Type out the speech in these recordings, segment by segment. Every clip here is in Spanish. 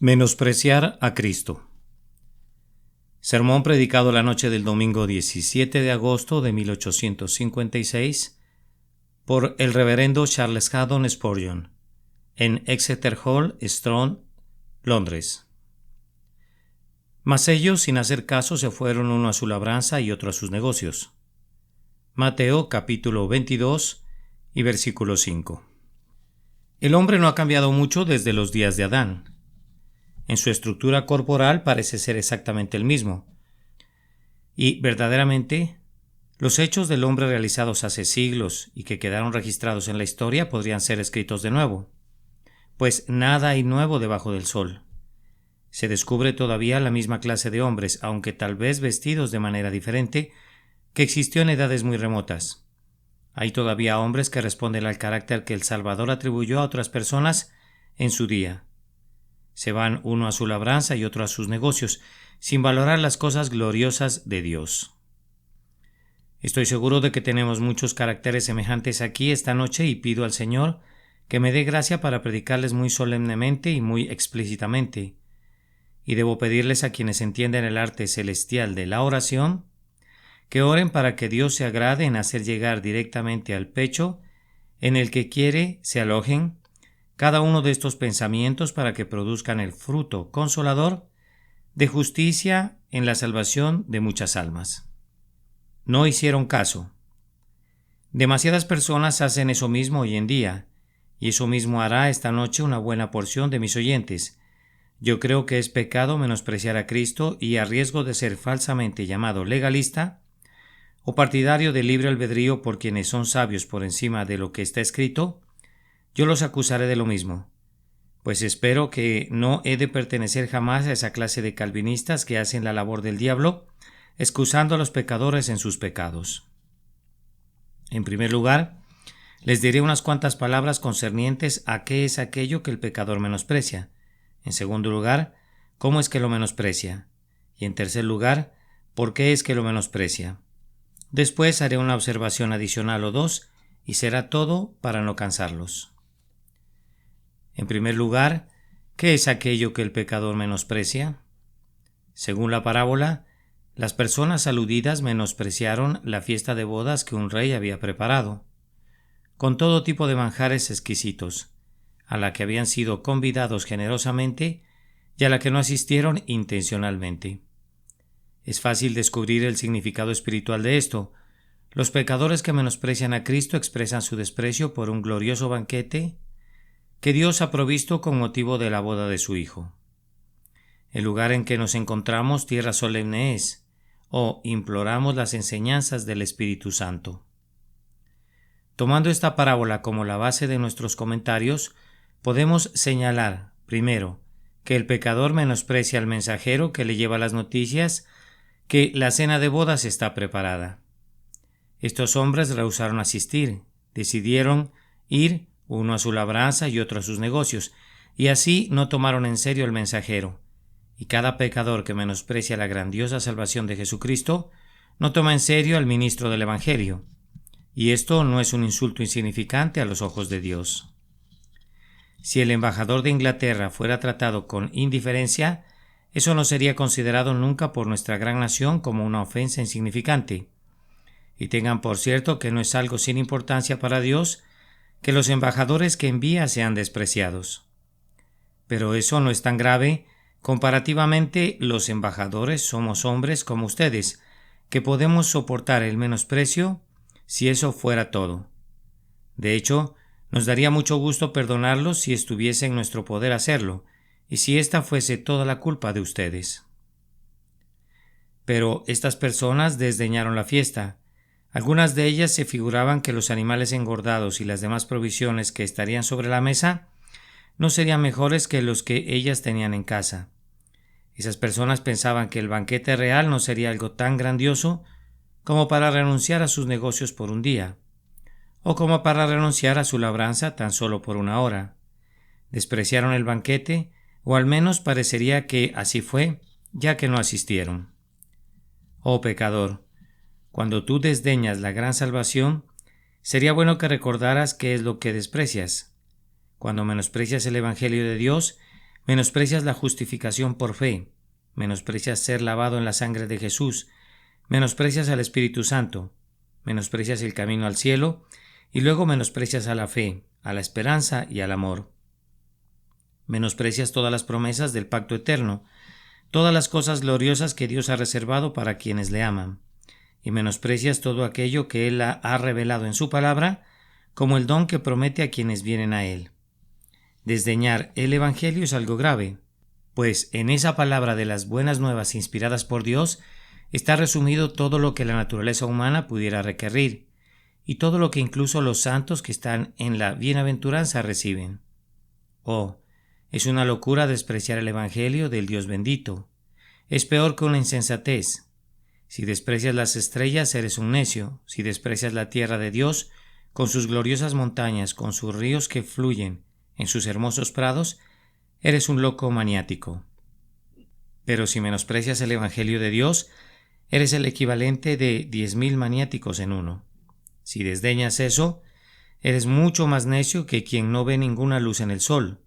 Menospreciar a Cristo. Sermón predicado la noche del domingo 17 de agosto de 1856 por el reverendo Charles Haddon Spurgeon en Exeter Hall, Strand, Londres. Mas ellos, sin hacer caso, se fueron uno a su labranza y otro a sus negocios. Mateo capítulo 22 y versículo 5. El hombre no ha cambiado mucho desde los días de Adán. En su estructura corporal parece ser exactamente el mismo. Y verdaderamente, los hechos del hombre realizados hace siglos y que quedaron registrados en la historia podrían ser escritos de nuevo, pues nada hay nuevo debajo del sol. Se descubre todavía la misma clase de hombres, aunque tal vez vestidos de manera diferente, que existió en edades muy remotas. Hay todavía hombres que responden al carácter que el Salvador atribuyó a otras personas en su día. Se van uno a su labranza y otro a sus negocios, sin valorar las cosas gloriosas de Dios. Estoy seguro de que tenemos muchos caracteres semejantes aquí esta noche y pido al Señor que me dé gracia para predicarles muy solemnemente y muy explícitamente. Y debo pedirles a quienes entienden el arte celestial de la oración, que oren para que Dios se agrade en hacer llegar directamente al pecho en el que quiere se alojen cada uno de estos pensamientos para que produzcan el fruto consolador de justicia en la salvación de muchas almas. No hicieron caso. Demasiadas personas hacen eso mismo hoy en día, y eso mismo hará esta noche una buena porción de mis oyentes. Yo creo que es pecado menospreciar a Cristo y, a riesgo de ser falsamente llamado legalista o partidario del libre albedrío por quienes son sabios por encima de lo que está escrito, yo los acusaré de lo mismo, pues espero que no he de pertenecer jamás a esa clase de calvinistas que hacen la labor del diablo, excusando a los pecadores en sus pecados. En primer lugar, les diré unas cuantas palabras concernientes a qué es aquello que el pecador menosprecia. En segundo lugar, cómo es que lo menosprecia. Y en tercer lugar, por qué es que lo menosprecia. Después haré una observación adicional o dos, y será todo para no cansarlos. En primer lugar, ¿qué es aquello que el pecador menosprecia? Según la parábola, las personas aludidas menospreciaron la fiesta de bodas que un rey había preparado, con todo tipo de manjares exquisitos, a la que habían sido convidados generosamente y a la que no asistieron intencionalmente. Es fácil descubrir el significado espiritual de esto. Los pecadores que menosprecian a Cristo expresan su desprecio por un glorioso banquete que Dios ha provisto con motivo de la boda de su Hijo. El lugar en que nos encontramos tierra solemne es, o imploramos las enseñanzas del Espíritu Santo. Tomando esta parábola como la base de nuestros comentarios, podemos señalar, primero, que el pecador menosprecia al mensajero que le lleva las noticias que la cena de bodas está preparada. Estos hombres rehusaron asistir, decidieron ir uno a su labranza y otro a sus negocios, y así no tomaron en serio al mensajero. Y cada pecador que menosprecia la grandiosa salvación de Jesucristo no toma en serio al ministro del Evangelio. Y esto no es un insulto insignificante a los ojos de Dios. Si el embajador de Inglaterra fuera tratado con indiferencia, eso no sería considerado nunca por nuestra gran nación como una ofensa insignificante. Y tengan por cierto que no es algo sin importancia para Dios que los embajadores que envía sean despreciados. Pero eso no es tan grave. Comparativamente, los embajadores somos hombres como ustedes, que podemos soportar el menosprecio si eso fuera todo. De hecho, nos daría mucho gusto perdonarlos si estuviese en nuestro poder hacerlo, y si esta fuese toda la culpa de ustedes. Pero estas personas desdeñaron la fiesta. Algunas de ellas se figuraban que los animales engordados y las demás provisiones que estarían sobre la mesa no serían mejores que los que ellas tenían en casa. Esas personas pensaban que el banquete real no sería algo tan grandioso como para renunciar a sus negocios por un día, o como para renunciar a su labranza tan solo por una hora. Despreciaron el banquete, o al menos parecería que así fue, ya que no asistieron. Oh pecador, cuando tú desdeñas la gran salvación, sería bueno que recordaras qué es lo que desprecias. Cuando menosprecias el Evangelio de Dios, menosprecias la justificación por fe, menosprecias ser lavado en la sangre de Jesús, menosprecias al Espíritu Santo, menosprecias el camino al cielo y luego menosprecias a la fe, a la esperanza y al amor. Menosprecias todas las promesas del pacto eterno, todas las cosas gloriosas que Dios ha reservado para quienes le aman, y menosprecias todo aquello que Él ha revelado en su palabra como el don que promete a quienes vienen a Él. Desdeñar el Evangelio es algo grave, pues en esa palabra de las buenas nuevas inspiradas por Dios está resumido todo lo que la naturaleza humana pudiera requerir, y todo lo que incluso los santos que están en la bienaventuranza reciben. Oh, es una locura despreciar el Evangelio del Dios bendito. Es peor que una insensatez. Si desprecias las estrellas, eres un necio. Si desprecias la tierra de Dios, con sus gloriosas montañas, con sus ríos que fluyen en sus hermosos prados, eres un loco maniático. Pero si menosprecias el Evangelio de Dios, eres el equivalente de 10,000 maniáticos en uno. Si desdeñas eso, eres mucho más necio que quien no ve ninguna luz en el sol,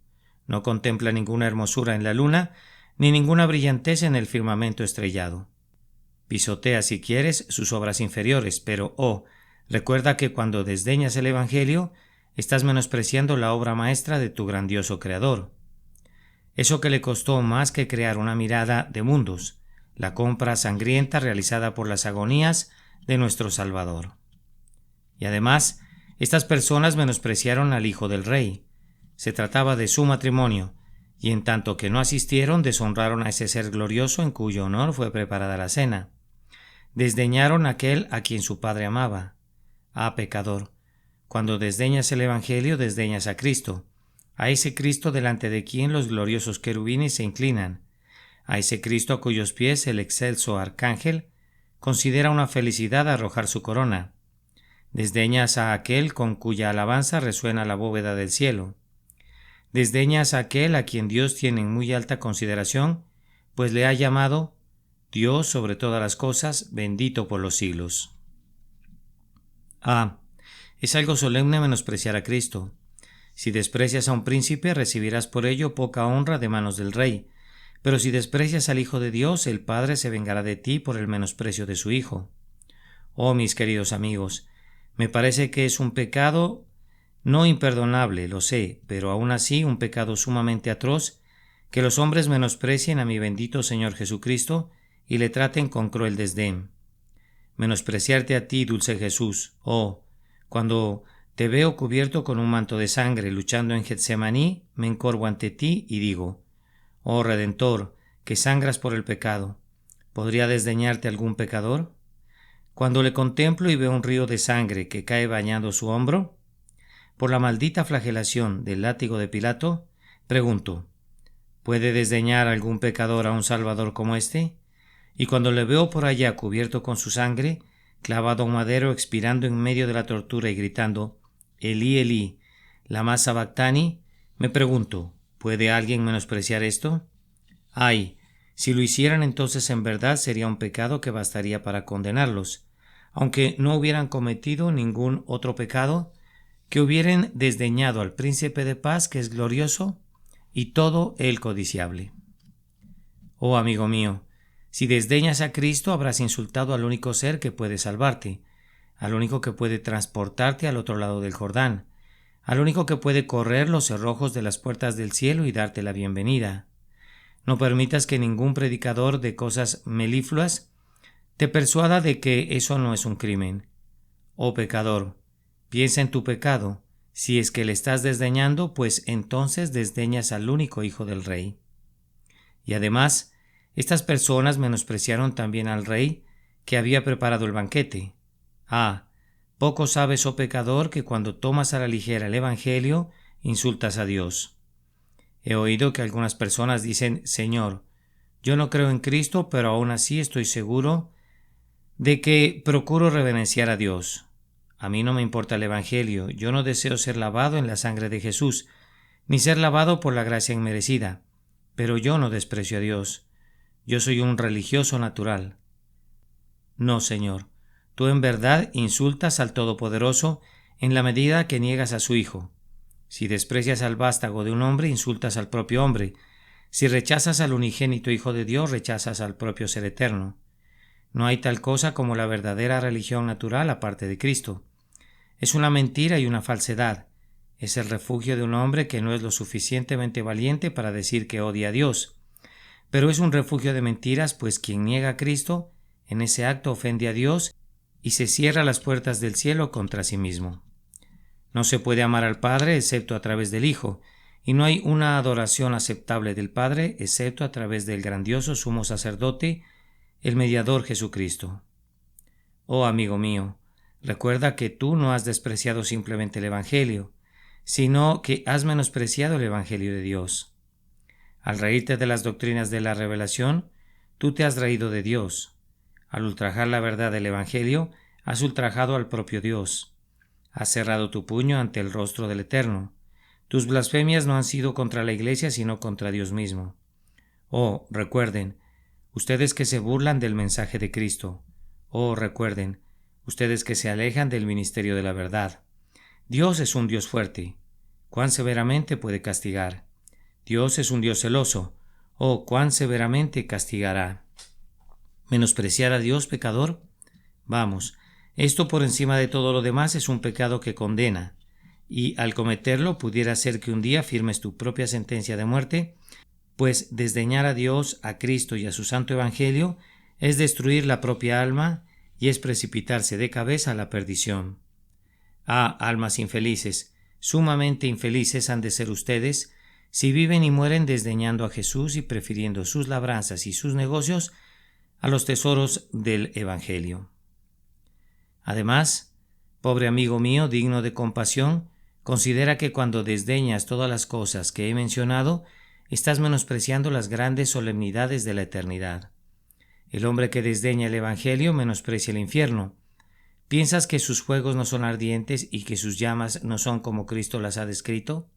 no contempla ninguna hermosura en la luna, ni ninguna brillantez en el firmamento estrellado. Pisotea, si quieres, sus obras inferiores, pero recuerda que cuando desdeñas el Evangelio, estás menospreciando la obra maestra de tu grandioso Creador. Eso que le costó más que crear una mirada de mundos, la compra sangrienta realizada por las agonías de nuestro Salvador. Y además, estas personas menospreciaron al Hijo del Rey. Se trataba de su matrimonio, y en tanto que no asistieron, deshonraron a ese ser glorioso en cuyo honor fue preparada la cena. Desdeñaron a aquel a quien su Padre amaba. Ah, pecador, cuando desdeñas el Evangelio, desdeñas a Cristo, a ese Cristo delante de quien los gloriosos querubines se inclinan, a ese Cristo a cuyos pies el excelso arcángel considera una felicidad arrojar su corona. Desdeñas a aquel con cuya alabanza resuena la bóveda del cielo. Desdeñas a aquel a quien Dios tiene en muy alta consideración, pues le ha llamado Dios sobre todas las cosas, bendito por los siglos. Es algo solemne menospreciar a Cristo. Si desprecias a un príncipe, recibirás por ello poca honra de manos del rey, pero si desprecias al Hijo de Dios, el Padre se vengará de ti por el menosprecio de su Hijo. Oh, mis queridos amigos, me parece que es un pecado no imperdonable, lo sé, pero aún así un pecado sumamente atroz, que los hombres menosprecien a mi bendito Señor Jesucristo y le traten con cruel desdén. Menospreciarte a ti, dulce Jesús, cuando te veo cubierto con un manto de sangre luchando en Getsemaní, me encorvo ante ti y digo, oh Redentor, que sangras por el pecado, ¿podría desdeñarte algún pecador? Cuando le contemplo y veo un río de sangre que cae bañando su hombro, por la maldita flagelación del látigo de Pilato, pregunto, ¿puede desdeñar algún pecador a un Salvador como este? Y cuando le veo por allá cubierto con su sangre, clavado a un madero expirando en medio de la tortura y gritando, Elí, Elí, lama sabactani, me pregunto, ¿puede alguien menospreciar esto? Ay, si lo hicieran entonces en verdad sería un pecado que bastaría para condenarlos, aunque no hubieran cometido ningún otro pecado, que hubieran desdeñado al príncipe de paz que es glorioso y todo el codiciable. Oh amigo mío, si desdeñas a Cristo habrás insultado al único ser que puede salvarte, al único que puede transportarte al otro lado del Jordán, al único que puede correr los cerrojos de las puertas del cielo y darte la bienvenida. No permitas que ningún predicador de cosas melifluas te persuada de que eso no es un crimen. Oh pecador, piensa en tu pecado. Si es que le estás desdeñando, pues entonces desdeñas al único Hijo del Rey. Y además, estas personas menospreciaron también al Rey que había preparado el banquete. Poco sabes, oh pecador, que cuando tomas a la ligera el Evangelio, insultas a Dios. He oído que algunas personas dicen, Señor, yo no creo en Cristo, pero aún así estoy seguro de que procuro reverenciar a Dios. A mí no me importa el Evangelio, yo no deseo ser lavado en la sangre de Jesús, ni ser lavado por la gracia inmerecida, pero yo no desprecio a Dios. Yo soy un religioso natural. No, Señor, tú en verdad insultas al Todopoderoso en la medida que niegas a su Hijo. Si desprecias al vástago de un hombre, insultas al propio hombre. Si rechazas al unigénito Hijo de Dios, rechazas al propio Ser Eterno. No hay tal cosa como la verdadera religión natural aparte de Cristo. Es una mentira y una falsedad. Es el refugio de un hombre que no es lo suficientemente valiente para decir que odia a Dios. Pero es un refugio de mentiras, pues quien niega a Cristo, en ese acto ofende a Dios y se cierra las puertas del cielo contra sí mismo. No se puede amar al Padre excepto a través del Hijo, y no hay una adoración aceptable del Padre excepto a través del grandioso sumo sacerdote, el mediador Jesucristo. Oh amigo mío, recuerda que tú no has despreciado simplemente el Evangelio, sino que has menospreciado el Evangelio de Dios. Al reírte de las doctrinas de la revelación, tú te has reído de Dios. Al ultrajar la verdad del Evangelio, has ultrajado al propio Dios. Has cerrado tu puño ante el rostro del Eterno. Tus blasfemias no han sido contra la Iglesia, sino contra Dios mismo. Oh, recuerden, ustedes que se burlan del mensaje de Cristo. Oh, recuerden, ustedes que se alejan del ministerio de la verdad. Dios es un Dios fuerte. ¿Cuán severamente puede castigar? Dios es un Dios celoso. Oh, cuán severamente castigará. ¿Menospreciar a Dios, pecador? Vamos, esto por encima de todo lo demás es un pecado que condena, y al cometerlo pudiera ser que un día firmes tu propia sentencia de muerte, pues desdeñar a Dios, a Cristo y a su santo Evangelio es destruir la propia alma y es precipitarse de cabeza a la perdición. Ah, almas infelices, sumamente infelices han de ser ustedes si viven y mueren desdeñando a Jesús y prefiriendo sus labranzas y sus negocios a los tesoros del Evangelio. Además, pobre amigo mío, digno de compasión, considera que cuando desdeñas todas las cosas que he mencionado, estás menospreciando las grandes solemnidades de la eternidad. El hombre que desdeña el Evangelio menosprecia el infierno. ¿Piensas que sus fuegos no son ardientes y que sus llamas no son como Cristo las ha descrito?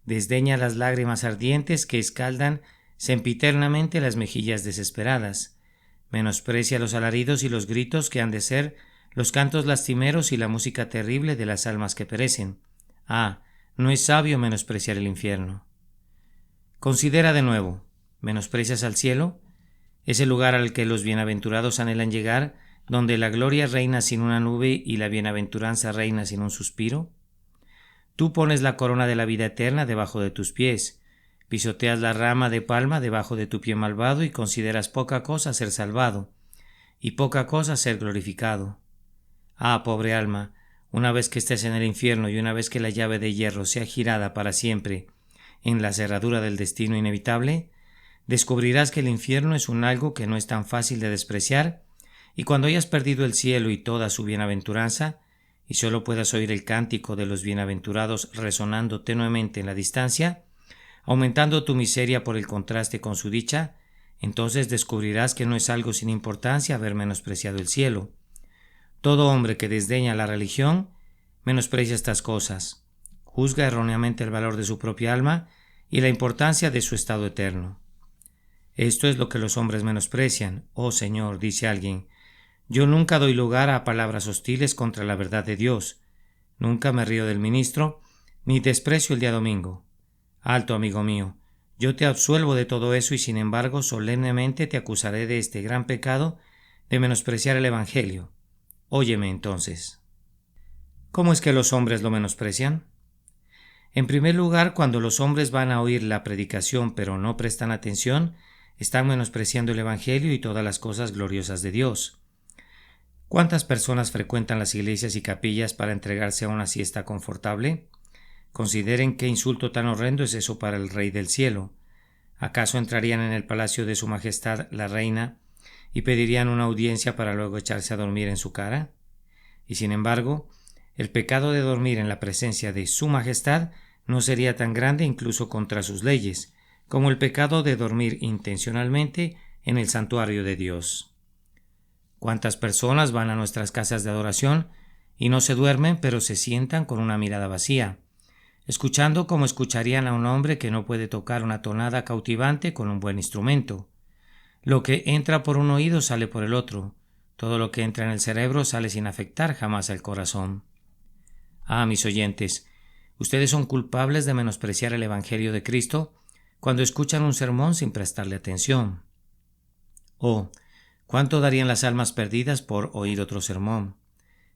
Desdeña las lágrimas ardientes que escaldan sempiternamente las mejillas desesperadas. Menosprecia los alaridos y los gritos que han de ser los cantos lastimeros y la música terrible de las almas que perecen. Ah, no es sabio menospreciar el infierno. Considera de nuevo, ¿menosprecias al cielo? ¿Es el lugar al que los bienaventurados anhelan llegar, donde la gloria reina sin una nube y la bienaventuranza reina sin un suspiro? Tú pones la corona de la vida eterna debajo de tus pies, pisoteas la rama de palma debajo de tu pie malvado y consideras poca cosa ser salvado, y poca cosa ser glorificado. Ah, pobre alma, una vez que estés en el infierno y una vez que la llave de hierro sea girada para siempre en la cerradura del destino inevitable, descubrirás que el infierno es un algo que no es tan fácil de despreciar, y cuando hayas perdido el cielo y toda su bienaventuranza, y solo puedas oír el cántico de los bienaventurados resonando tenuemente en la distancia, aumentando tu miseria por el contraste con su dicha, entonces descubrirás que no es algo sin importancia haber menospreciado el cielo. Todo hombre que desdeña la religión menosprecia estas cosas, juzga erróneamente el valor de su propia alma y la importancia de su estado eterno. Esto es lo que los hombres menosprecian. Oh Señor, dice alguien, yo nunca doy lugar a palabras hostiles contra la verdad de Dios, nunca me río del ministro, ni desprecio el día domingo. Alto, amigo mío, yo te absuelvo de todo eso y sin embargo solemnemente te acusaré de este gran pecado de menospreciar el Evangelio. Óyeme entonces. ¿Cómo es que los hombres lo menosprecian? En primer lugar, cuando los hombres van a oír la predicación pero no prestan atención, están menospreciando el Evangelio y todas las cosas gloriosas de Dios. ¿Cuántas personas frecuentan las iglesias y capillas para entregarse a una siesta confortable? Consideren qué insulto tan horrendo es eso para el Rey del cielo. ¿Acaso entrarían en el palacio de su Majestad la Reina y pedirían una audiencia para luego echarse a dormir en su cara? Y sin embargo, el pecado de dormir en la presencia de su Majestad no sería tan grande incluso contra sus leyes, como el pecado de dormir intencionalmente en el santuario de Dios. ¿Cuántas personas van a nuestras casas de adoración y no se duermen, pero se sientan con una mirada vacía, escuchando como escucharían a un hombre que no puede tocar una tonada cautivante con un buen instrumento? Lo que entra por un oído sale por el otro. Todo lo que entra en el cerebro sale sin afectar jamás al corazón. Ah, mis oyentes, ustedes son culpables de menospreciar el Evangelio de Cristo cuando escuchan un sermón sin prestarle atención. O, ¿cuánto darían las almas perdidas por oír otro sermón?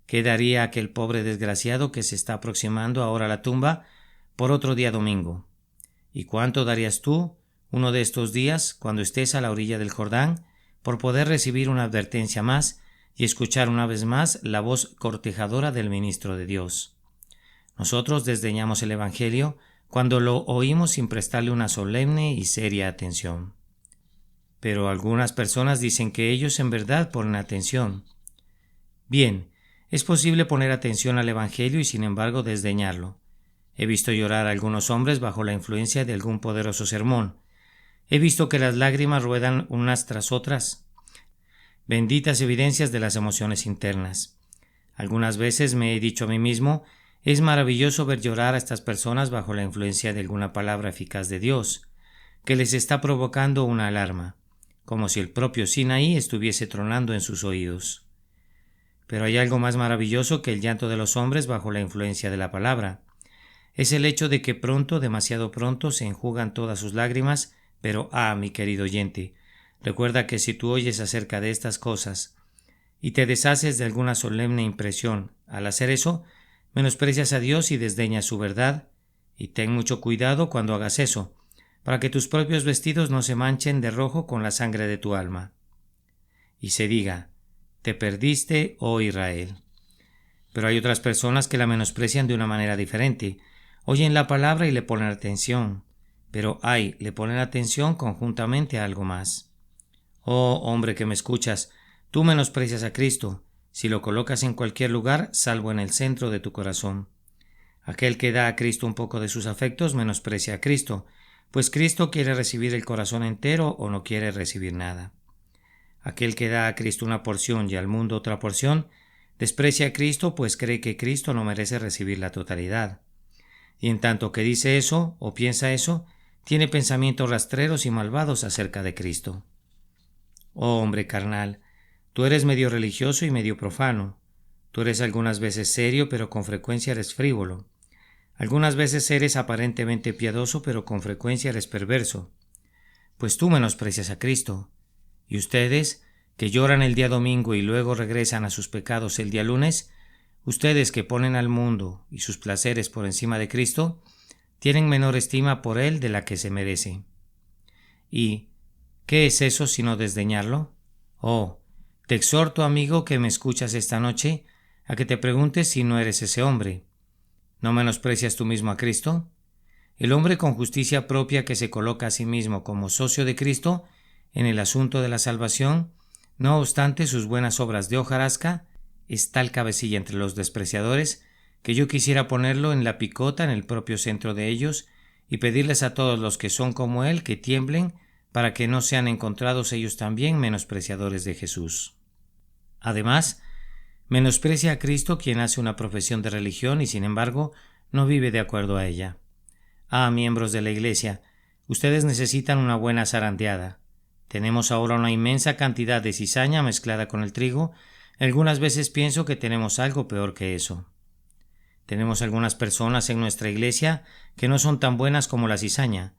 ¿Qué daría aquel pobre desgraciado que se está aproximando ahora a la tumba por otro día domingo? ¿Y cuánto darías tú, uno de estos días, cuando estés a la orilla del Jordán, por poder recibir una advertencia más y escuchar una vez más la voz cortejadora del ministro de Dios? Nosotros desdeñamos el Evangelio cuando lo oímos sin prestarle una solemne y seria atención. Pero algunas personas dicen que ellos en verdad ponen atención. Bien, es posible poner atención al Evangelio y sin embargo desdeñarlo. He visto llorar a algunos hombres bajo la influencia de algún poderoso sermón. He visto que las lágrimas ruedan unas tras otras. Benditas evidencias de las emociones internas. Algunas veces me he dicho a mí mismo, es maravilloso ver llorar a estas personas bajo la influencia de alguna palabra eficaz de Dios, que les está provocando una alarma, como si el propio Sinaí estuviese tronando en sus oídos. Pero hay algo más maravilloso que el llanto de los hombres bajo la influencia de la palabra. Es el hecho de que pronto, demasiado pronto, se enjugan todas sus lágrimas, pero mi querido oyente, recuerda que si tú oyes acerca de estas cosas y te deshaces de alguna solemne impresión, al hacer eso, menosprecias a Dios y desdeñas su verdad, y ten mucho cuidado cuando hagas eso, para que tus propios vestidos no se manchen de rojo con la sangre de tu alma. Y se diga, te perdiste, oh Israel. Pero hay otras personas que la menosprecian de una manera diferente. Oyen la palabra y le ponen atención, pero le ponen atención conjuntamente a algo más. Oh hombre que me escuchas, tú menosprecias a Cristo, si lo colocas en cualquier lugar, salvo en el centro de tu corazón. Aquel que da a Cristo un poco de sus afectos menosprecia a Cristo, pues Cristo quiere recibir el corazón entero o no quiere recibir nada. Aquel que da a Cristo una porción y al mundo otra porción, desprecia a Cristo, pues cree que Cristo no merece recibir la totalidad. Y en tanto que dice eso o piensa eso, tiene pensamientos rastreros y malvados acerca de Cristo. Oh hombre carnal, tú eres medio religioso y medio profano. Tú eres algunas veces serio, pero con frecuencia eres frívolo. Algunas veces eres aparentemente piadoso, pero con frecuencia eres perverso. Pues tú menosprecias a Cristo. Y ustedes, que lloran el día domingo y luego regresan a sus pecados el día lunes, ustedes que ponen al mundo y sus placeres por encima de Cristo, tienen menor estima por Él de la que se merece. ¿Y qué es eso sino desdeñarlo? Oh, te exhorto, amigo, que me escuchas esta noche, a que te preguntes si no eres ese hombre. ¿No menosprecias tú mismo a Cristo? El hombre con justicia propia que se coloca a sí mismo como socio de Cristo en el asunto de la salvación, no obstante sus buenas obras de hojarasca, es tal cabecilla entre los despreciadores que yo quisiera ponerlo en la picota en el propio centro de ellos y pedirles a todos los que son como él que tiemblen para que no sean encontrados ellos también menospreciadores de Jesús. Además, menosprecia a Cristo quien hace una profesión de religión y sin embargo no vive de acuerdo a ella. Miembros de la Iglesia, ustedes necesitan una buena zarandeada. Tenemos ahora una inmensa cantidad de cizaña mezclada con el trigo. Algunas veces pienso que tenemos algo peor que eso. Tenemos algunas personas en nuestra iglesia que no son tan buenas como la cizaña,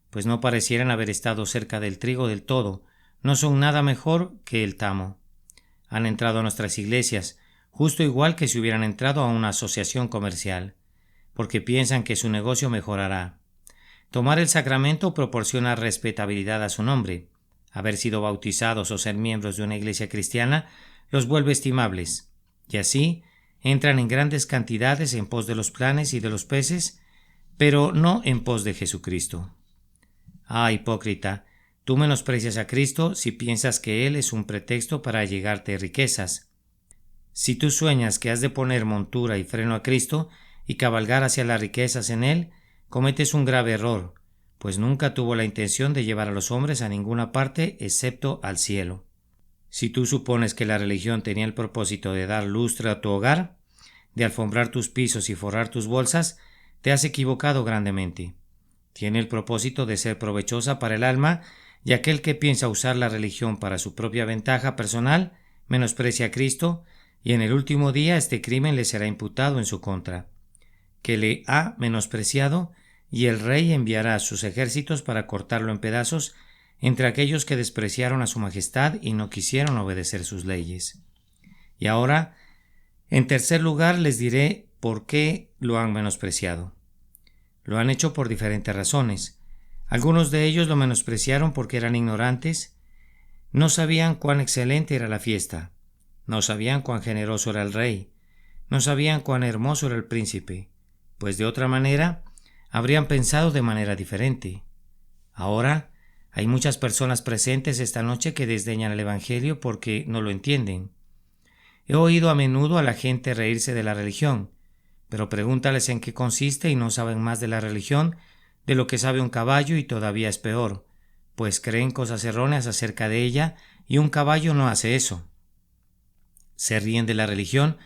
pues no parecieran haber estado cerca del trigo del todo, no son nada mejor que el tamo. Han entrado a nuestras iglesias, justo igual que si hubieran entrado a una asociación comercial, porque piensan que su negocio mejorará. Tomar el sacramento proporciona respetabilidad a su nombre. Haber sido bautizados o ser miembros de una iglesia cristiana los vuelve estimables, y así entran en grandes cantidades en pos de los planes y de los peces, pero no en pos de Jesucristo. Hipócrita, tú menosprecias a Cristo si piensas que Él es un pretexto para llegarte riquezas. Si tú sueñas que has de poner montura y freno a Cristo y cabalgar hacia las riquezas en Él, cometes un grave error, pues nunca tuvo la intención de llevar a los hombres a ninguna parte excepto al cielo. Si tú supones que la religión tenía el propósito de dar lustre a tu hogar, de alfombrar tus pisos y forrar tus bolsas, te has equivocado grandemente. Tiene el propósito de ser provechosa para el alma, y aquel que piensa usar la religión para su propia ventaja personal menosprecia a Cristo, y en el último día este crimen le será imputado en su contra. Que le ha menospreciado y el rey enviará sus ejércitos para cortarlo en pedazos entre aquellos que despreciaron a su majestad y no quisieron obedecer sus leyes. Y ahora, en tercer lugar, les diré por qué lo han menospreciado. Lo han hecho por diferentes razones. Algunos de ellos lo menospreciaron porque eran ignorantes, no sabían cuán excelente era la fiesta, no sabían cuán generoso era el rey, no sabían cuán hermoso era el príncipe, pues de otra manera habrían pensado de manera diferente. Ahora hay muchas personas presentes esta noche que desdeñan el Evangelio porque no lo entienden. He oído a menudo a la gente reírse de la religión, pero pregúntales en qué consiste y no saben más de la religión de lo que sabe un caballo, y todavía es peor, pues creen cosas erróneas acerca de ella y un caballo no hace eso. Se ríen de la religión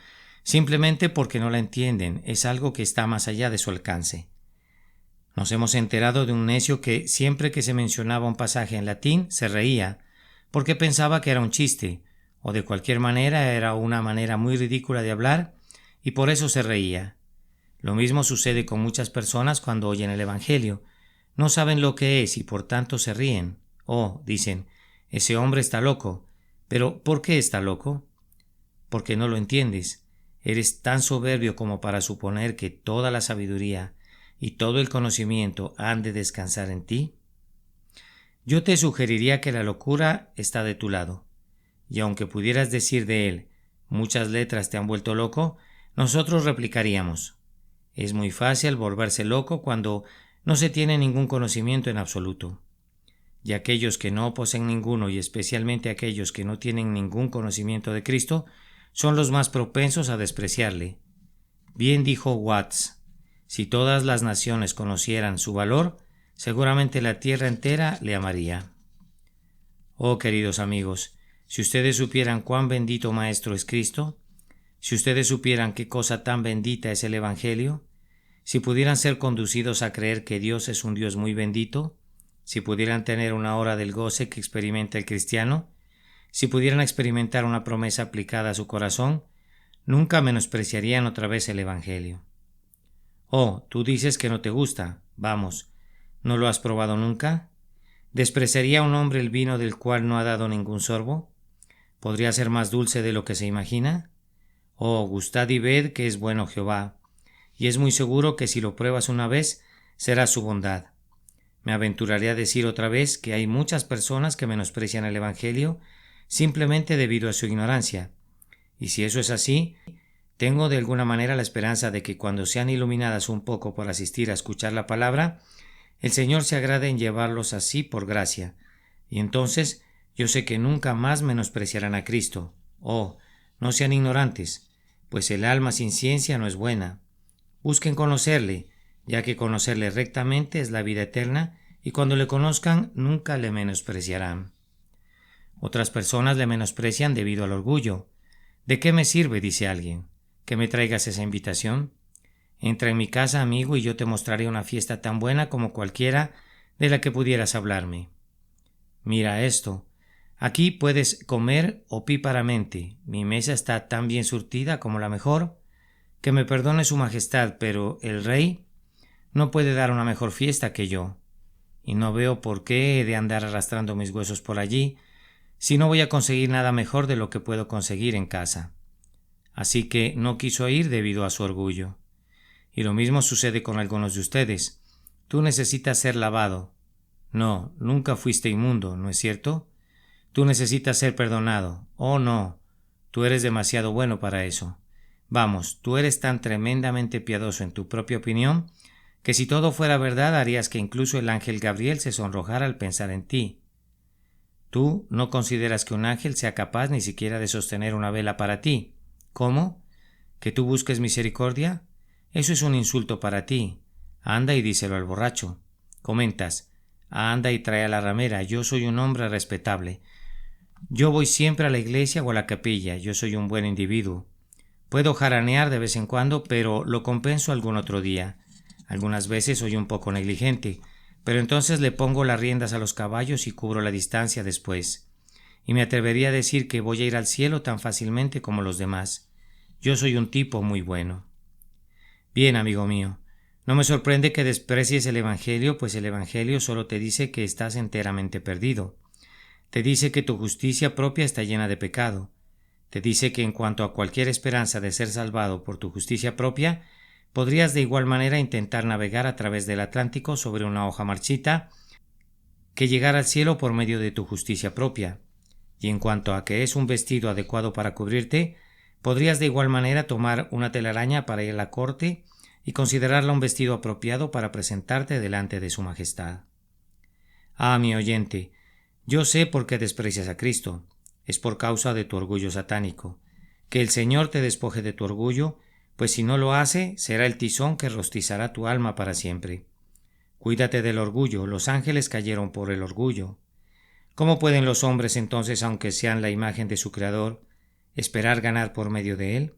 simplemente porque no la entienden, es algo que está más allá de su alcance. Nos hemos enterado de un necio que siempre que se mencionaba un pasaje en latín se reía, porque pensaba que era un chiste, o de cualquier manera era una manera muy ridícula de hablar, y por eso se reía. Lo mismo sucede con muchas personas cuando oyen el Evangelio. No saben lo que es y por tanto se ríen. Dicen, ese hombre está loco. Pero ¿por qué está loco? Porque no lo entiendes. Eres tan soberbio como para suponer que toda la sabiduría y todo el conocimiento han de descansar en ti. Yo te sugeriría que la locura está de tu lado, y aunque pudieras decir de él, muchas letras te han vuelto loco, nosotros replicaríamos, es muy fácil volverse loco cuando no se tiene ningún conocimiento en absoluto. Y aquellos que no poseen ninguno, y especialmente aquellos que no tienen ningún conocimiento de Cristo, son los más propensos a despreciarle. Bien dijo Watts, si todas las naciones conocieran su valor, seguramente la tierra entera le amaría. Oh, queridos amigos, si ustedes supieran cuán bendito Maestro es Cristo, si ustedes supieran qué cosa tan bendita es el Evangelio, si pudieran ser conducidos a creer que Dios es un Dios muy bendito, si pudieran tener una hora del goce que experimenta el cristiano, si pudieran experimentar una promesa aplicada a su corazón, nunca menospreciarían otra vez el Evangelio. Tú dices que no te gusta. Vamos, ¿no lo has probado nunca? ¿Despreciaría un hombre el vino del cual no ha dado ningún sorbo? ¿Podría ser más dulce de lo que se imagina? Gustad y ved que es bueno Jehová, y es muy seguro que si lo pruebas una vez, será su bondad. Me aventuraré a decir otra vez que hay muchas personas que menosprecian el Evangelio simplemente debido a su ignorancia, y si eso es así, tengo de alguna manera la esperanza de que cuando sean iluminadas un poco por asistir a escuchar la palabra, el Señor se agrade en llevarlos así por gracia, y entonces yo sé que nunca más menospreciarán a Cristo. No sean ignorantes, pues el alma sin ciencia no es buena. Busquen conocerle, ya que conocerle rectamente es la vida eterna, y cuando le conozcan nunca le menospreciarán. Otras personas le menosprecian debido al orgullo. ¿De qué me sirve, dice alguien, que me traigas esa invitación? Entra en mi casa, amigo, y yo te mostraré una fiesta tan buena como cualquiera de la que pudieras hablarme. Mira esto. Aquí puedes comer opíparamente. Mi mesa está tan bien surtida como la mejor. Que me perdone su majestad, pero el rey no puede dar una mejor fiesta que yo. Y no veo por qué he de andar arrastrando mis huesos por allí, si no voy a conseguir nada mejor de lo que puedo conseguir en casa. Así que no quiso ir debido a su orgullo. Y lo mismo sucede con algunos de ustedes. Tú necesitas ser lavado. No, nunca fuiste inmundo, ¿no es cierto? Tú necesitas ser perdonado. No, tú eres demasiado bueno para eso. Vamos, tú eres tan tremendamente piadoso en tu propia opinión que si todo fuera verdad harías que incluso el ángel Gabriel se sonrojara al pensar en ti. Tú no consideras que un ángel sea capaz ni siquiera de sostener una vela para ti. ¿Cómo? ¿Que tú busques misericordia? Eso es un insulto para ti. Anda y díselo al borracho. Comentas, anda y trae a la ramera, yo soy un hombre respetable. Yo voy siempre a la iglesia o a la capilla, yo soy un buen individuo. Puedo jaranear de vez en cuando, pero lo compenso algún otro día. Algunas veces soy un poco negligente, pero entonces le pongo las riendas a los caballos y cubro la distancia después. Y me atrevería a decir que voy a ir al cielo tan fácilmente como los demás. Yo soy un tipo muy bueno. Bien, amigo mío, No me sorprende que desprecies el Evangelio, pues el Evangelio solo te dice que estás enteramente perdido. Te dice que tu justicia propia está llena de pecado. Te dice que en cuanto a cualquier esperanza de ser salvado por tu justicia propia, podrías de igual manera intentar navegar a través del Atlántico sobre una hoja marchita que llegar al cielo por medio de tu justicia propia. Y en cuanto a que es un vestido adecuado para cubrirte, podrías de igual manera tomar una telaraña para ir a la corte y considerarla un vestido apropiado para presentarte delante de su majestad. Ah, mi oyente, yo sé por qué desprecias a Cristo. Es por causa de tu orgullo satánico. Que el Señor te despoje de tu orgullo, pues si no lo hace, será el tizón que rostizará tu alma para siempre. Cuídate del orgullo, los ángeles cayeron por el orgullo. ¿Cómo pueden los hombres entonces, aunque sean la imagen de su Creador, esperar ganar por medio de él?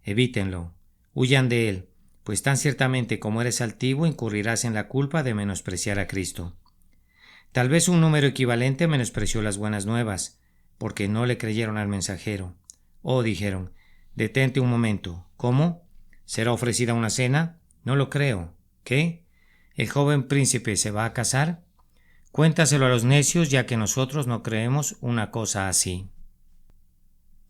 Evítenlo, huyan de él, pues tan ciertamente como eres altivo incurrirás en la culpa de menospreciar a Cristo. Tal vez un número equivalente menospreció las buenas nuevas, porque no le creyeron al mensajero. Dijeron, detente un momento. ¿Cómo? ¿Será ofrecida una cena? No lo creo. ¿Qué? ¿El joven príncipe se va a casar? Cuéntaselo a los necios, ya que nosotros no creemos una cosa así.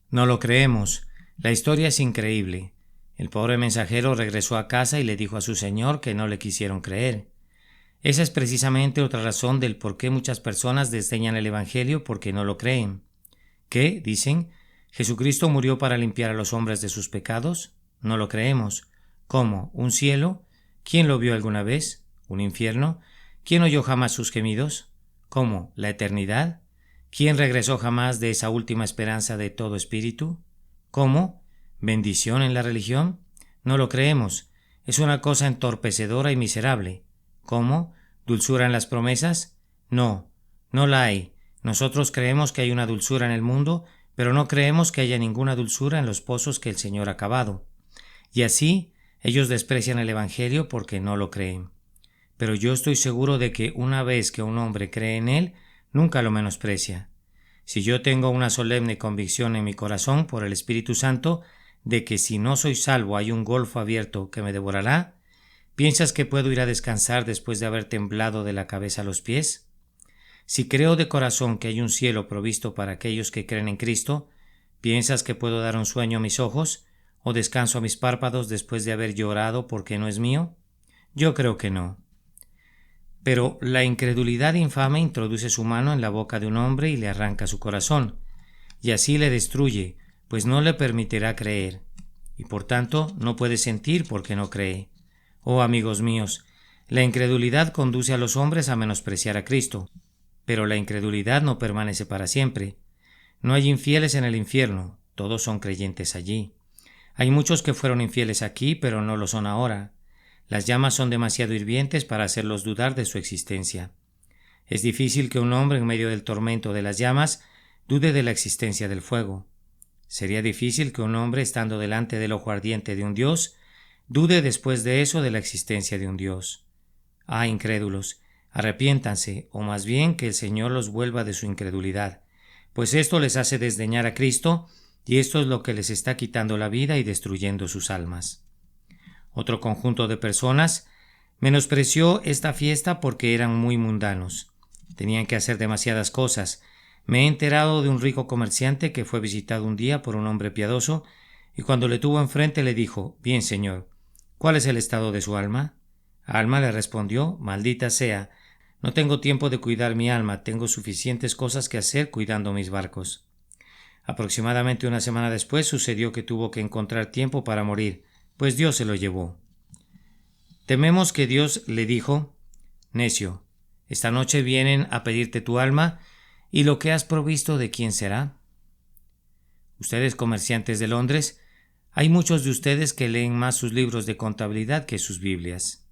No lo creemos. La historia es increíble. El pobre mensajero regresó a casa y le dijo a su señor que no le quisieron creer. Esa es precisamente otra razón del por qué muchas personas desdeñan el Evangelio porque no lo creen. ¿Qué? Dicen, ¿Jesucristo murió para limpiar a los hombres de sus pecados? No lo creemos. ¿Cómo? ¿Un cielo? ¿Quién lo vio alguna vez? ¿Un infierno? ¿Quién oyó jamás sus gemidos? ¿Cómo? ¿La eternidad? ¿Quién regresó jamás de esa última esperanza de todo espíritu? ¿Cómo? ¿Bendición en la religión? No lo creemos. Es una cosa entorpecedora y miserable. ¿Cómo? ¿Dulzura en las promesas? No, no la hay. Nosotros creemos que hay una dulzura en el mundo, pero no creemos que haya ninguna dulzura en los pozos que el Señor ha cavado. Y así, ellos desprecian el Evangelio porque no lo creen. Pero yo estoy seguro de que una vez que un hombre cree en él, nunca lo menosprecia. Si yo tengo una solemne convicción en mi corazón por el Espíritu Santo de que si no soy salvo hay un golfo abierto que me devorará, ¿piensas que puedo ir a descansar después de haber temblado de la cabeza a los pies? Si creo de corazón que hay un cielo provisto para aquellos que creen en Cristo, ¿piensas que puedo dar un sueño a mis ojos o descanso a mis párpados después de haber llorado porque no es mío? Yo creo que no. Pero la incredulidad infame introduce su mano en la boca de un hombre y le arranca su corazón, y así le destruye, pues no le permitirá creer, y por tanto no puede sentir porque no cree. Oh amigos míos, la incredulidad conduce a los hombres a menospreciar a Cristo, pero la incredulidad no permanece para siempre. No hay infieles en el infierno, todos son creyentes allí. Hay muchos que fueron infieles aquí, pero no lo son ahora. Las llamas son demasiado hirvientes para hacerlos dudar de su existencia. Es difícil que un hombre en medio del tormento de las llamas dude de la existencia del fuego. Sería difícil que un hombre, estando delante del ojo ardiente de un Dios, dude después de eso de la existencia de un Dios. Ah, incrédulos, arrepiéntanse, o más bien que el Señor los vuelva de su incredulidad, pues esto les hace desdeñar a Cristo, y esto es lo que les está quitando la vida y destruyendo sus almas. Otro conjunto de personas menospreció esta fiesta porque eran muy mundanos. Tenían que hacer demasiadas cosas. Me he enterado de un rico comerciante que fue visitado un día por un hombre piadoso, y cuando le tuvo enfrente le dijo: «Bien, señor, ¿cuál es el estado de su alma?» Alma le respondió: «Maldita sea, no tengo tiempo de cuidar mi alma, tengo suficientes cosas que hacer cuidando mis barcos». Aproximadamente una semana después sucedió que tuvo que encontrar tiempo para morir, pues Dios se lo llevó. Tememos que Dios le dijo: «Necio, esta noche vienen a pedirte tu alma, ¿y lo que has provisto de quién será?» Ustedes, comerciantes de Londres, hay muchos de ustedes que leen más sus libros de contabilidad que sus Biblias.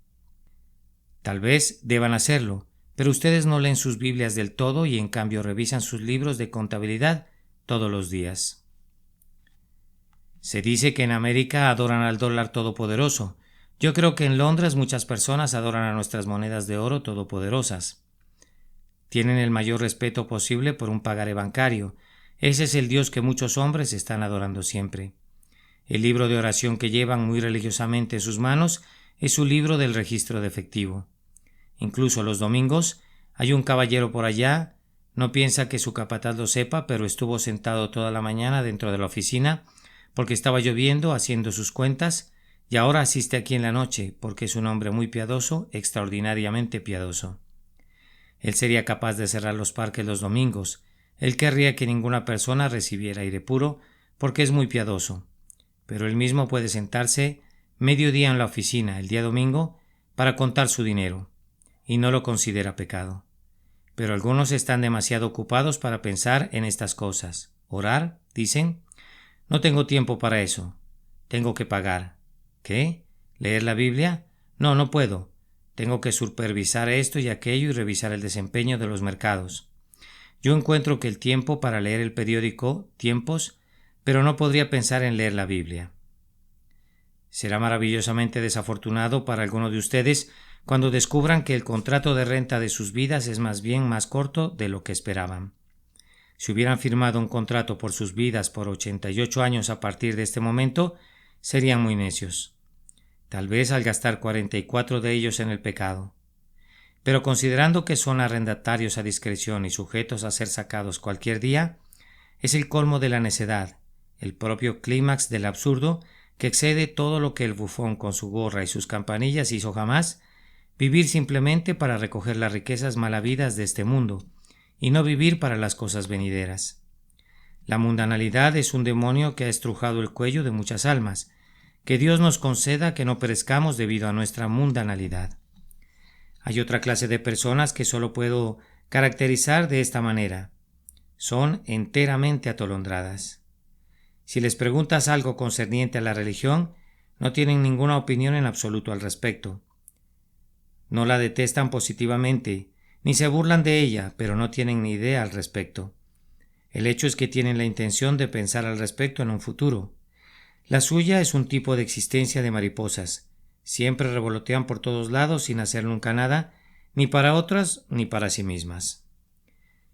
Tal vez deban hacerlo, pero ustedes no leen sus Biblias del todo y en cambio revisan sus libros de contabilidad todos los días. Se dice que en América adoran al dólar todopoderoso. Yo creo que en Londres muchas personas adoran a nuestras monedas de oro todopoderosas. Tienen el mayor respeto posible por un pagaré bancario. Ese es el Dios que muchos hombres están adorando siempre. El libro de oración que llevan muy religiosamente en sus manos es su libro del registro de efectivo. Incluso los domingos hay un caballero por allá, no piensa que su capataz lo sepa, pero estuvo sentado toda la mañana dentro de la oficina porque estaba lloviendo haciendo sus cuentas, y ahora asiste aquí en la noche porque es un hombre muy piadoso, extraordinariamente piadoso. Él sería capaz de cerrar los parques los domingos. Él querría que ninguna persona recibiera aire puro porque es muy piadoso. Pero él mismo puede sentarse mediodía en la oficina el día domingo para contar su dinero, y no lo considera pecado. Pero algunos están demasiado ocupados para pensar en estas cosas. Orar, dicen, no tengo tiempo para eso. Tengo que pagar. ¿Qué? ¿Leer la Biblia? No, no puedo. Tengo que supervisar esto y aquello y revisar el desempeño de los mercados. Yo encuentro que el tiempo para leer el periódico, Tiempos, pero no podría pensar en leer la Biblia. Será maravillosamente desafortunado para alguno de ustedes cuando descubran que el contrato de renta de sus vidas es más bien más corto de lo que esperaban. Si hubieran firmado un contrato por sus vidas por 88 años a partir de este momento, serían muy necios. Tal vez al gastar 44 de ellos en el pecado. Pero considerando que son arrendatarios a discreción y sujetos a ser sacados cualquier día, es el colmo de la necedad, el propio clímax del absurdo que excede todo lo que el bufón con su gorra y sus campanillas hizo jamás, vivir simplemente para recoger las riquezas malavidas de este mundo, y no vivir para las cosas venideras. La mundanalidad es un demonio que ha estrujado el cuello de muchas almas. Que Dios nos conceda que no perezcamos debido a nuestra mundanalidad. Hay otra clase de personas que solo puedo caracterizar de esta manera. Son enteramente atolondradas. Si les preguntas algo concerniente a la religión, no tienen ninguna opinión en absoluto al respecto. No la detestan positivamente, ni se burlan de ella, pero no tienen ni idea al respecto. El hecho es que tienen la intención de pensar al respecto en un futuro. La suya es un tipo de existencia de mariposas. Siempre revolotean por todos lados sin hacer nunca nada, ni para otras ni para sí mismas.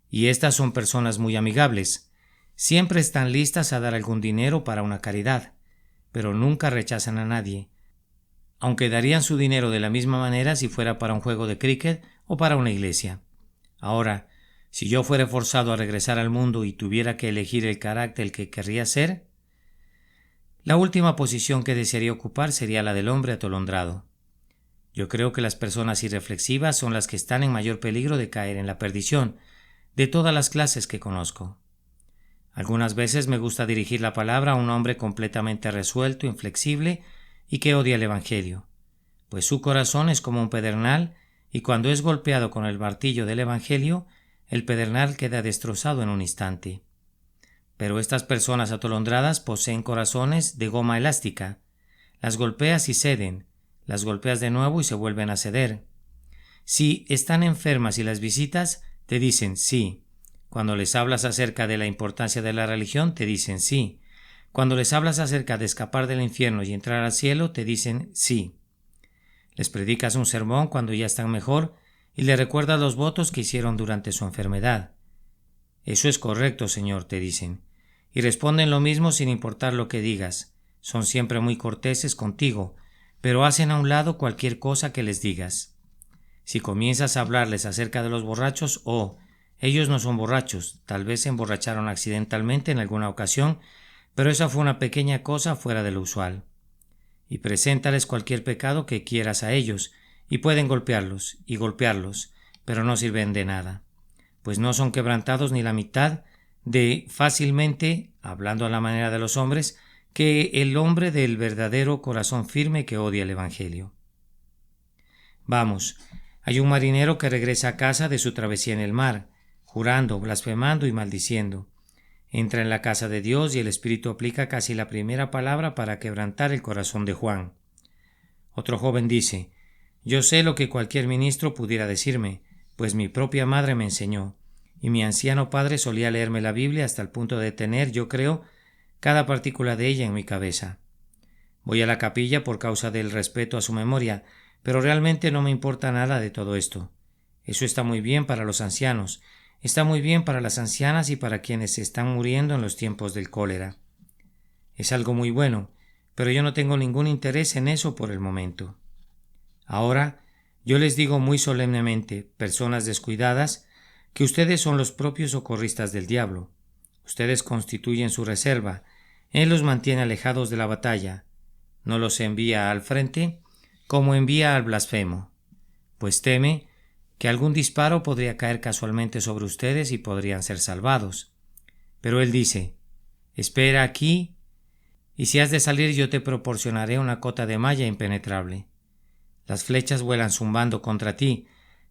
Y estas son personas muy amigables. Siempre están listas a dar algún dinero para una caridad, pero nunca rechazan a nadie, aunque darían su dinero de la misma manera si fuera para un juego de cricket o para una iglesia. Ahora, si yo fuera forzado a regresar al mundo y tuviera que elegir el carácter que querría ser, la última posición que desearía ocupar sería la del hombre atolondrado. Yo creo que las personas irreflexivas son las que están en mayor peligro de caer en la perdición, de todas las clases que conozco. Algunas veces me gusta dirigir la palabra a un hombre completamente resuelto, inflexible y que odia el Evangelio, pues su corazón es como un pedernal y cuando es golpeado con el martillo del Evangelio, el pedernal queda destrozado en un instante. Pero estas personas atolondradas poseen corazones de goma elástica. Las golpeas y ceden, las golpeas de nuevo y se vuelven a ceder. Si están enfermas y las visitas, te dicen sí. Cuando les hablas acerca de la importancia de la religión, te dicen sí. Cuando les hablas acerca de escapar del infierno y entrar al cielo, te dicen sí. Les predicas un sermón cuando ya están mejor y les recuerdas los votos que hicieron durante su enfermedad. Eso es correcto, Señor, te dicen. Y responden lo mismo sin importar lo que digas. Son siempre muy corteses contigo, pero hacen a un lado cualquier cosa que les digas. Si comienzas a hablarles acerca de los borrachos, ellos no son borrachos, tal vez se emborracharon accidentalmente en alguna ocasión, pero esa fue una pequeña cosa fuera de lo usual. Y preséntales cualquier pecado que quieras a ellos, y pueden golpearlos, pero no sirven de nada, pues no son quebrantados ni la mitad de fácilmente, hablando a la manera de los hombres, que el hombre del verdadero corazón firme que odia el Evangelio. Vamos, hay un marinero que regresa a casa de su travesía en el mar, jurando, blasfemando y maldiciendo. Entra en la casa de Dios y el Espíritu aplica casi la primera palabra para quebrantar el corazón de Juan. Otro joven dice: yo sé lo que cualquier ministro pudiera decirme, pues mi propia madre me enseñó, y mi anciano padre solía leerme la Biblia hasta el punto de tener, yo creo, cada partícula de ella en mi cabeza. Voy a la capilla por causa del respeto a su memoria, pero realmente no me importa nada de todo esto. Eso está muy bien para los ancianos, está muy bien para las ancianas y para quienes se están muriendo en los tiempos del cólera. Es algo muy bueno, pero yo no tengo ningún interés en eso por el momento. Ahora, yo les digo muy solemnemente, personas descuidadas, que ustedes son los propios socorristas del diablo. Ustedes constituyen su reserva. Él los mantiene alejados de la batalla. No los envía al frente, como envía al blasfemo, pues teme que algún disparo podría caer casualmente sobre ustedes y podrían ser salvados. Pero él dice: espera aquí, y si has de salir yo te proporcionaré una cota de malla impenetrable. Las flechas vuelan zumbando contra ti,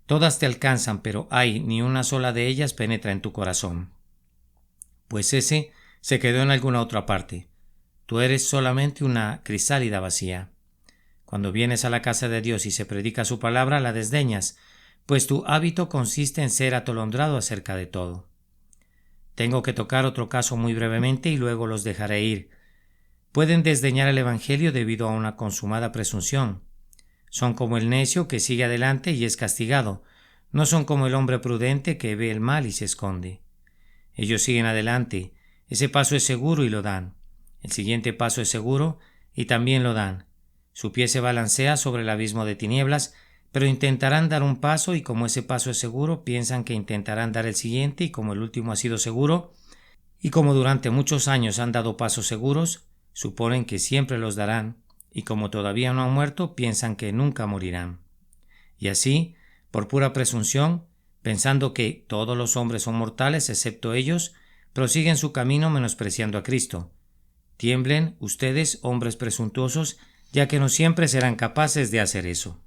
todas te alcanzan, pero ni una sola de ellas penetra en tu corazón. Pues ese se quedó en alguna otra parte. Tú eres solamente una crisálida vacía. Cuando vienes a la casa de Dios y se predica su palabra, la desdeñas, pues tu hábito consiste en ser atolondrado acerca de todo. Tengo que tocar otro caso muy brevemente y luego los dejaré ir. Pueden desdeñar el Evangelio debido a una consumada presunción. Son como el necio que sigue adelante y es castigado. No son como el hombre prudente que ve el mal y se esconde. Ellos siguen adelante. Ese paso es seguro y lo dan. El siguiente paso es seguro y también lo dan. Su pie se balancea sobre el abismo de tinieblas, pero intentarán dar un paso y como ese paso es seguro, piensan que intentarán dar el siguiente y como el último ha sido seguro, y como durante muchos años han dado pasos seguros, suponen que siempre los darán, y como todavía no han muerto, piensan que nunca morirán. Y así, por pura presunción, pensando que todos los hombres son mortales excepto ellos, prosiguen su camino menospreciando a Cristo. Tiemblen ustedes, hombres presuntuosos, ya que no siempre serán capaces de hacer eso.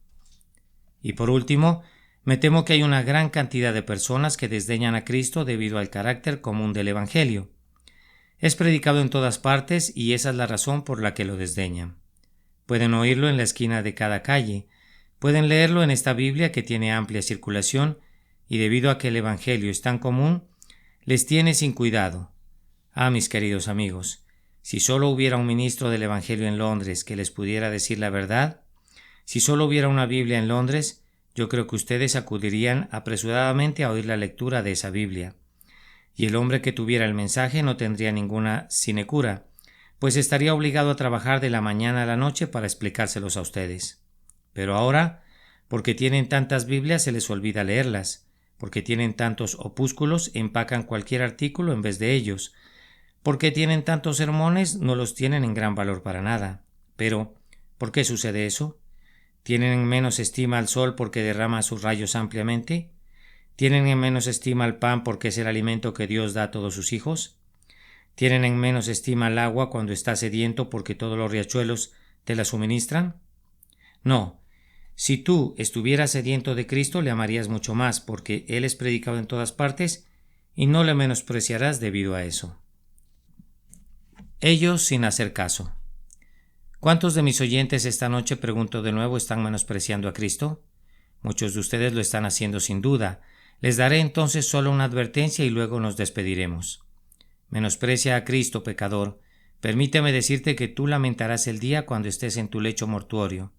Y por último, me temo que hay una gran cantidad de personas que desdeñan a Cristo debido al carácter común del Evangelio. Es predicado en todas partes y esa es la razón por la que lo desdeñan. Pueden oírlo en la esquina de cada calle, pueden leerlo en esta Biblia que tiene amplia circulación y debido a que el Evangelio es tan común, les tiene sin cuidado. Mis queridos amigos, si solo hubiera un ministro del Evangelio en Londres que les pudiera decir la verdad, si solo hubiera una Biblia en Londres, yo creo que ustedes acudirían apresuradamente a oír la lectura de esa Biblia. Y el hombre que tuviera el mensaje no tendría ninguna sinecura, pues estaría obligado a trabajar de la mañana a la noche para explicárselos a ustedes. Pero ahora, porque tienen tantas Biblias, se les olvida leerlas, porque tienen tantos opúsculos, empacan cualquier artículo en vez de ellos, porque tienen tantos sermones, no los tienen en gran valor para nada. Pero, ¿por qué sucede eso? ¿Tienen en menos estima al sol porque derrama sus rayos ampliamente? ¿Tienen en menos estima al pan porque es el alimento que Dios da a todos sus hijos? ¿Tienen en menos estima al agua cuando estás sediento porque todos los riachuelos te la suministran? No. Si tú estuvieras sediento de Cristo, le amarías mucho más porque Él es predicado en todas partes y no le menospreciarás debido a eso. Ellos sin hacer caso. ¿Cuántos de mis oyentes esta noche, pregunto de nuevo, están menospreciando a Cristo? Muchos de ustedes lo están haciendo sin duda. Les daré entonces solo una advertencia y luego nos despediremos. Menosprecia a Cristo, pecador. Permíteme decirte que tú lamentarás el día cuando estés en tu lecho mortuorio.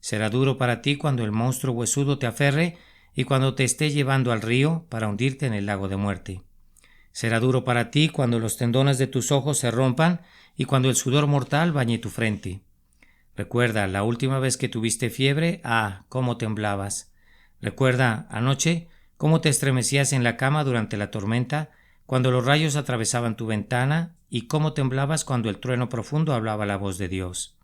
Será duro para ti cuando el monstruo huesudo te aferre y cuando te esté llevando al río para hundirte en el lago de muerte. Será duro para ti cuando los tendones de tus ojos se rompan y cuando el sudor mortal bañe tu frente. Recuerda la última vez que tuviste fiebre, cómo temblabas. Recuerda anoche cómo te estremecías en la cama durante la tormenta, cuando los rayos atravesaban tu ventana y cómo temblabas cuando el trueno profundo hablaba la voz de Dios.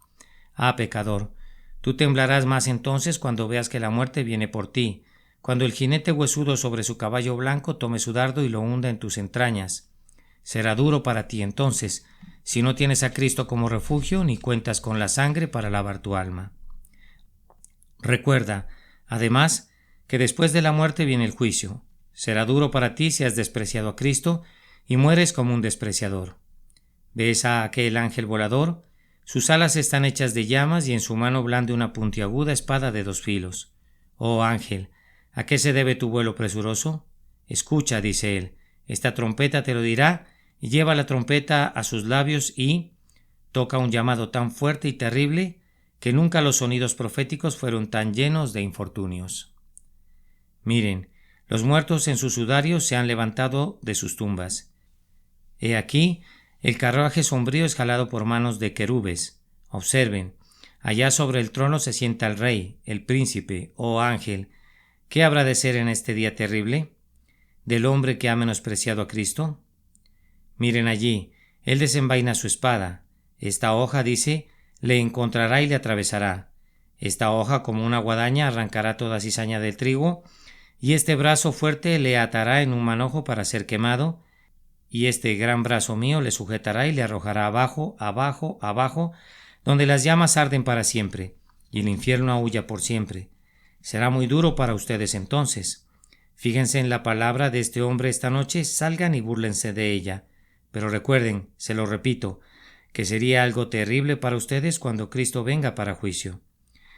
Pecador, tú temblarás más entonces cuando veas que la muerte viene por ti, cuando el jinete huesudo sobre su caballo blanco tome su dardo y lo hunda en tus entrañas. Será duro para ti entonces, si no tienes a Cristo como refugio ni cuentas con la sangre para lavar tu alma. Recuerda, además, que después de la muerte viene el juicio. Será duro para ti si has despreciado a Cristo y mueres como un despreciador. ¿Ves a aquel ángel volador? Sus alas están hechas de llamas y en su mano blande una puntiaguda espada de 2 filos. Oh ángel, ¿a qué se debe tu vuelo presuroso? Escucha, dice él, esta trompeta te lo dirá, y lleva la trompeta a sus labios y toca un llamado tan fuerte y terrible que nunca los sonidos proféticos fueron tan llenos de infortunios. Miren, los muertos en sus sudarios se han levantado de sus tumbas. He aquí, el carruaje sombrío es jalado por manos de querubes. Observen, Allá sobre el trono se sienta el Rey, el Príncipe, oh ángel. ¿Qué habrá de ser en este día terrible del hombre que ha menospreciado a Cristo? Miren allí, él desenvaina su espada. Esta hoja, dice, le encontrará y le atravesará. Esta hoja, como una guadaña, arrancará toda cizaña del trigo, y este brazo fuerte le atará en un manojo para ser quemado, y este gran brazo mío le sujetará y le arrojará abajo, abajo, abajo, donde las llamas arden para siempre, y el infierno aúlla por siempre. Será muy duro para ustedes entonces. Fíjense en la palabra de este hombre esta noche, salgan y búrlense de ella. Pero recuerden, se lo repito, que sería algo terrible para ustedes cuando Cristo venga para juicio.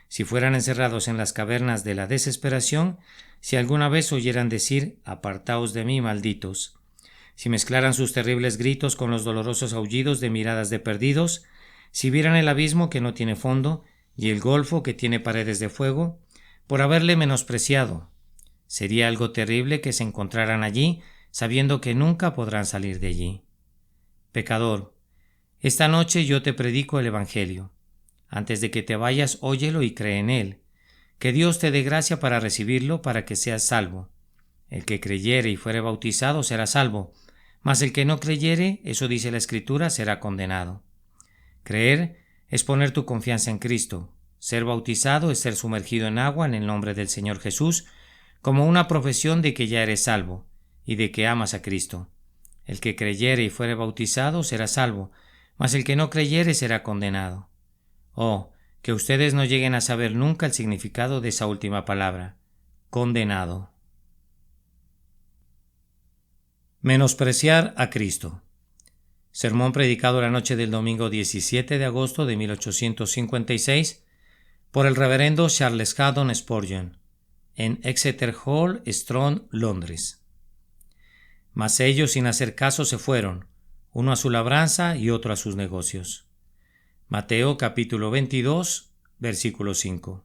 Si fueran encerrados en las cavernas de la desesperación, si alguna vez oyeran decir, apartaos de mí, malditos. Si mezclaran sus terribles gritos con los dolorosos aullidos de miradas de perdidos, si vieran el abismo que no tiene fondo y el golfo que tiene paredes de fuego, por haberle menospreciado. Sería algo terrible que se encontraran allí, sabiendo que nunca podrán salir de allí. Pecador, esta noche yo te predico el Evangelio. Antes de que te vayas, óyelo y cree en él. Que Dios te dé gracia para recibirlo, para que seas salvo. El que creyere y fuere bautizado será salvo, mas el que no creyere, eso dice la Escritura, será condenado. Creer es poner tu confianza en Cristo. Ser bautizado es ser sumergido en agua en el nombre del Señor Jesús, como una profesión de que ya eres salvo y de que amas a Cristo. El que creyere y fuere bautizado será salvo, mas el que no creyere será condenado. Oh, que ustedes no lleguen a saber nunca el significado de esa última palabra, condenado. Menospreciar a Cristo. Sermón predicado la noche del domingo 17 de agosto de 1856 por el reverendo Charles Haddon Spurgeon, en Exeter Hall, Strand, Londres. Mas ellos, sin hacer caso, se fueron, uno a su labranza y otro a sus negocios. Mateo capítulo 22, versículo 5.